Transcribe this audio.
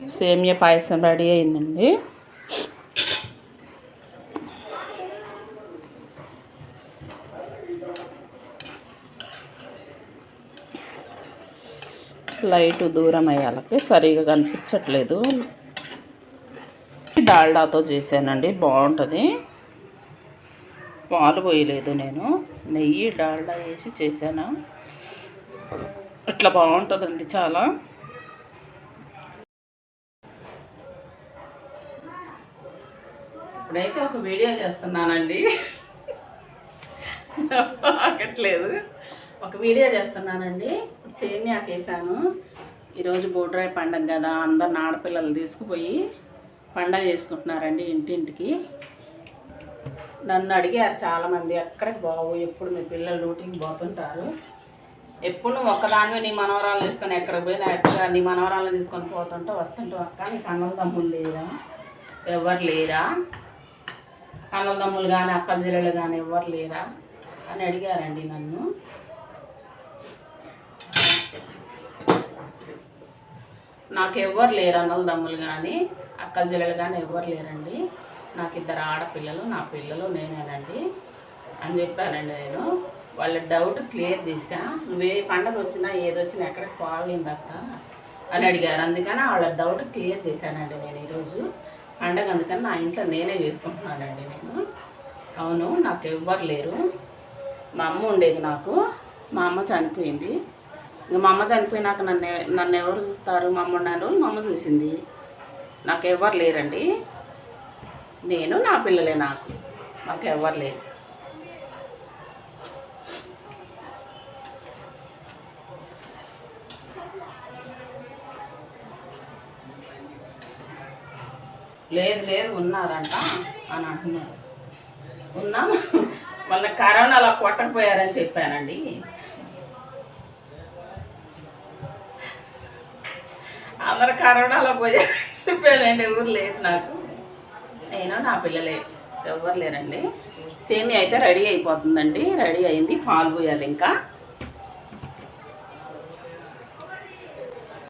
సేమియా పాయసం రెడీ అయిందండి. లైట్ దూరం అయ్యాలకి సరిగా కనిపించట్లేదు. డాల్డాతో చేశానండి, బాగుంటుంది. పాలు పోయలేదు, నేను నెయ్యి డాల్డా వేసి చేశాను. ఇట్లా బాగుంటుందండి చాలా. ఇప్పుడైతే ఒక వీడియో చేస్తున్నానండి. ఆగట్లేదు. ఒక వీడియో చేస్తున్నానండి. సేమియాకి వేసాను. ఈరోజు బోడ్రాయి పండగ కదా, అందరిని ఆడపిల్లలు తీసుకుపోయి పండగ చేసుకుంటున్నారండి ఇంటింటికి. నన్ను అడిగారు చాలామంది, ఎక్కడికి బావు, ఎప్పుడు మీ పిల్లలు డ్యూటీకి పోతుంటారు, ఎప్పుడు నువ్వు ఒక్కదానివే నీ మనవరాలు తీసుకొని ఎక్కడికి పోయినా ఎక్కడ నీ మనవరాలను తీసుకొని పోతుంటావు వస్తుంటావు అక్క, నీకు అన్నల తమ్ముళ్ళు లేరా, ఎవరు లేరా, అన్నల తమ్ముళ్ళు కానీ అక్క చెల్లెలు కానీ ఎవరు లేరా అని అడిగారండి నన్ను. నాకు ఎవ్వరు లేరు, అన్నల తమ్ముళ్ళు కానీ అక్కల చెల్లెలు కానీ ఎవ్వరు లేరండి. నాకు 2 ఆడపిల్లలు, నా పిల్లలు నేనేనండి అని చెప్పానండి. నేను వాళ్ళ డౌట్ క్లియర్ చేశా. నువ్వే పండగ వచ్చినా ఏదొచ్చినా ఎక్కడికి పోయిందక్క అని అడిగారు. అందుకని వాళ్ళ డౌట్ క్లియర్ చేశానండి నేను ఈరోజు పండగ. అందుకని నా ఇంట్లో నేనే చేసుకుంటున్నానండి నేను. అవును, నాకు ఎవ్వరు లేరు. మా అమ్మ ఉండేది నాకు, మా అమ్మ చనిపోయింది. ఇక మా అమ్మ చనిపోయినాక నన్ను ఎవరు చూస్తారు? మా అమ్మ ఉన్న రోజులు మా అమ్మ చూసింది. నాకు ఎవ్వరు లేరండి. నేను నా పిల్లలే, నాకు ఎవ్వరు లేరు. లేదు ఉన్నారంట అని అంటున్నారు. ఉన్నాం, వాళ్ళ కరోనాలో కొట్టకపోయారని చెప్పానండి. అందరు కరోనాలో పోయారు చెప్పానండి. ఎవరు లేదు నాకు, నేను నా పిల్లలే, ఎవరు లేరండి. సేమియా అయితే రెడీ అయిపోతుందండి. రెడీ అయింది, పాలు పోయాలి ఇంకా.